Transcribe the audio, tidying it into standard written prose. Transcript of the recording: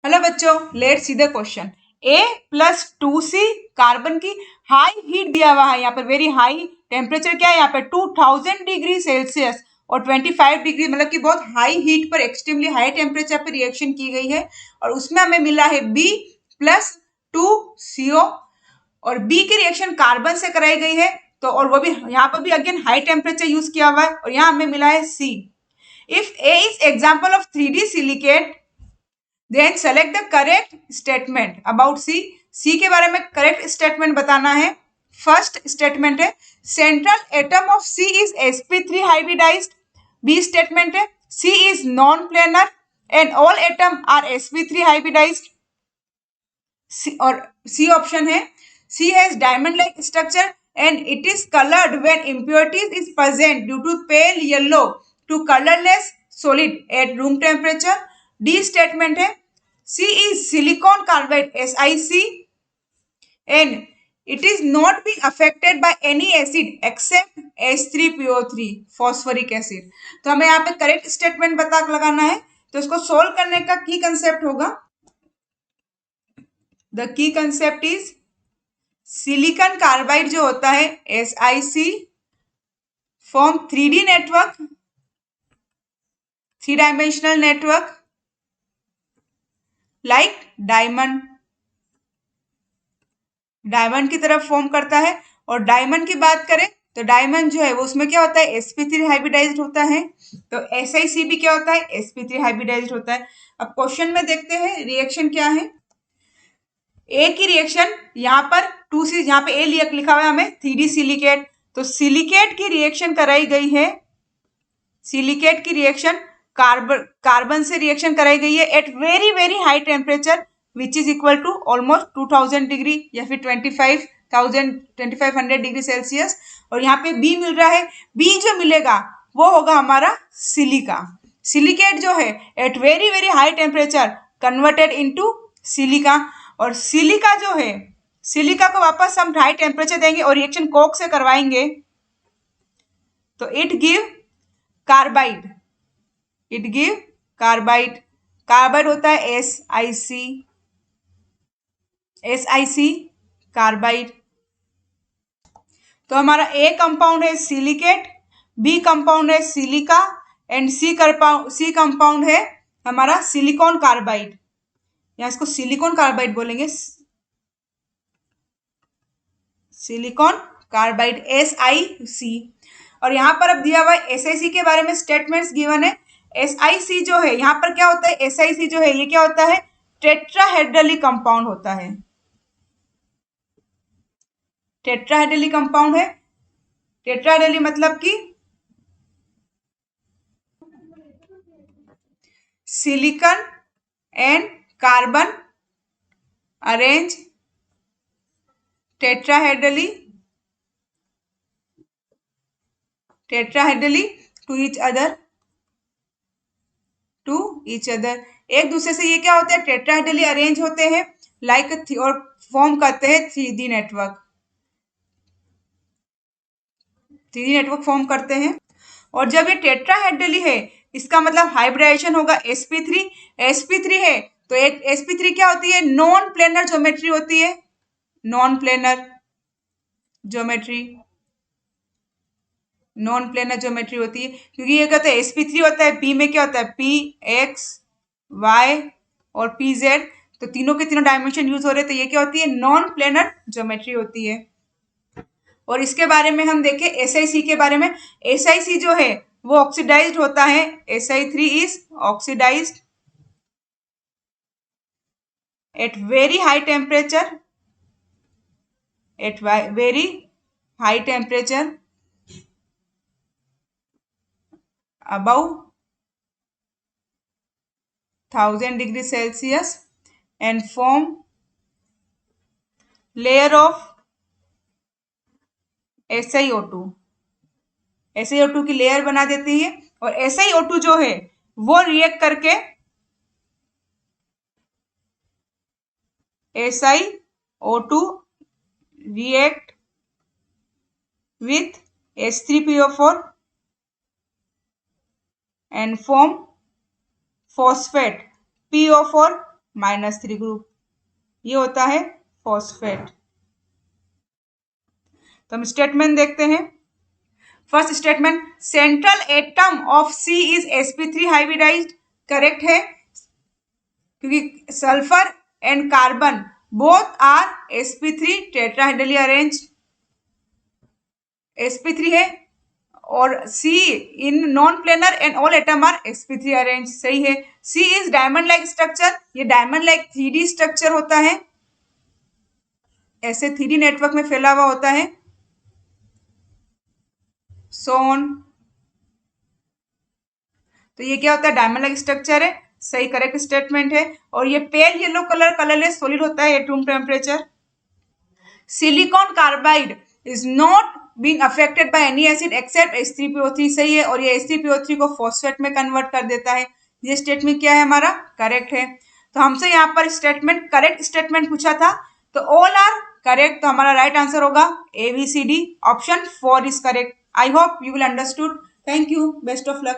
Hello बच्चों, let's see the question. A+2C carbon की high heat दिया हुआ है, यहाँ पर वेरी हाई टेम्परेचर क्या है, यहाँ पर 2000 डिग्री सेल्सियस और 25 डिग्री, मतलब कि बहुत हाई हीट पर, एक्सट्रीमली हाई टेम्परेचर पर रिएक्शन की गई है और उसमें हमें मिला है B+2CO और B की रिएक्शन कार्बन से कराई गई है, तो और वो भी यहाँ पर भी अगेन हाई टेम्परेचर यूज किया हुआ है और यहाँ हमें मिला है C। If A is example of 3D silicate then select the correct statement about C. C के बारे में करेक्ट स्टेटमेंट बताना है। फर्स्ट स्टेटमेंट है central atom of C is sp3 hybridised. B statement है C is non planar and all atom are sp3 hybridised. और C option है C has diamond like structure and it is coloured when impurities is present due to pale yellow to colourless solid at room temperature. D statement है C is silicon carbide SiC and it is not being affected by any acid except H3PO3 phosphoric acid। तो हमें यहाँ पे correct statement बता लगाना है, तो इसको सोल्व करने का की कंसेप्ट होगा, the key concept is silicon carbide जो होता है SiC form 3D network, 3 dimensional network like diamond, diamond की तरफ फॉर्म करता है। और डायमंड की बात करें तो डायमंड जो है वो उसमें क्या होता है sp3 हाइब्रिडाइज्ड होता है, तो SiC भी क्या होता है sp3 हाइब्रिडाइज्ड होता है। अब क्वेश्चन में देखते हैं रिएक्शन क्या है। ए की रिएक्शन यहाँ पर 2C, यहाँ पे ए लिखा हुआ है हमें 3D सिलिकेट, तो सिलिकेट की रिएक्शन कराई गई है, सिलिकेट की रिएक्शन कार्बन से रिएक्शन कराई गई है at very very high temperature which is equal to almost 2000 degree या फिर 2500 डिग्री सेल्सियस। और यहाँ पे बी मिल रहा है, बी जो मिलेगा वो होगा हमारा सिलिका। सिलिकेट जो है at very very high temperature converted into silica, और सिलिका जो है, सिलिका को वापस हम हाई टेम्परेचर देंगे और रिएक्शन कोक से करवाएंगे तो it give carbide, it give carbide. Carbide होता है SiC कार्बाइड। तो हमारा ए कंपाउंड है सिलिकेट, बी कंपाउंड है सिलिका एंड सी कंपाउंड है हमारा सिलिकॉन कार्बाइड, या इसको सिलिकॉन कार्बाइड बोलेंगे, सिलिकॉन कार्बाइड SiC। और यहाँ पर अब दिया हुआ है SiC के बारे में स्टेटमेंट्स गिवन है। SiC जो है यहाँ पर क्या होता है, SiC जो है ये क्या होता है टेट्राहेड्रली कंपाउंड होता है, टेट्राहेड्रली कंपाउंड है। टेट्राहेड्रली मतलब कि silicon and carbon arrange tetrahedrally to each other, एक दूसरे से ये क्या होते हैं टेट्राहेड्रली अरेंज होते हैं लाइक और फॉर्म करते हैं 3D network, 3D network form करते हैं। और जब ये टेट्राहेड्रली है इसका मतलब हाइब्रिडाइजेशन होगा sp3, sp3 है तो एक sp3 क्या होती है नॉन प्लेनर ज्योमेट्री होती है, non planar geometry, non planar geometry होती है, क्योंकि ये कहते हैं sp3 होता है, p में क्या होता है px y और pz, तो तीनों के तीनों डायमेंशन यूज हो रहे हैं, तो ये क्या होती है नॉन प्लेनर ज्योमेट्री होती है। और इसके बारे में हम देखें SiC के बारे में, SiC जो है वो ऑक्सीडाइज्ड होता है, Si3 is oxidised at very high temperature, at very high temperature above 1000 degree Celsius and form layer of SiO2, SiO2 की लेयर बना देती है। और SiO2 जो है वो रिएक्ट करके SiO2 react with H3PO4 and form phosphate PO4 -3 group, ये होता है फॉस्फेट। तो हम स्टेटमेंट देखते हैं। First statement, central atom of C is sp3 hybridised, correct है, क्योंकि sulphur and carbon both are sp3 tetrahedrally arranged, sp3 है, और C in non planar and all atom are sp3 arrange, सही है। C is diamond like structure, ये diamond like 3D structure होता है, ऐसे 3D नेटवर्क में फैला हुआ होता है, सोन। तो ये क्या होता है, डायमंड लाइक स्ट्रक्चर है, सही करेक्ट स्टेटमेंट है। और ये pale yellow colour colourless solid होता है at room temperature. Silicon carbide is not being affected by any acid except H3PO3, सही है, और ये H3PO3 को फॉस्फेट में कन्वर्ट कर देता है। ये स्टेटमेंट क्या है हमारा, करेक्ट है। तो हमसे यहाँ पर स्टेटमेंट करेक्ट स्टेटमेंट पूछा था, तो ऑल आर करेक्ट, तो हमारा राइट आंसर होगा ABCD, option 4 is correct. I hope you will understood. Thank you, best of luck.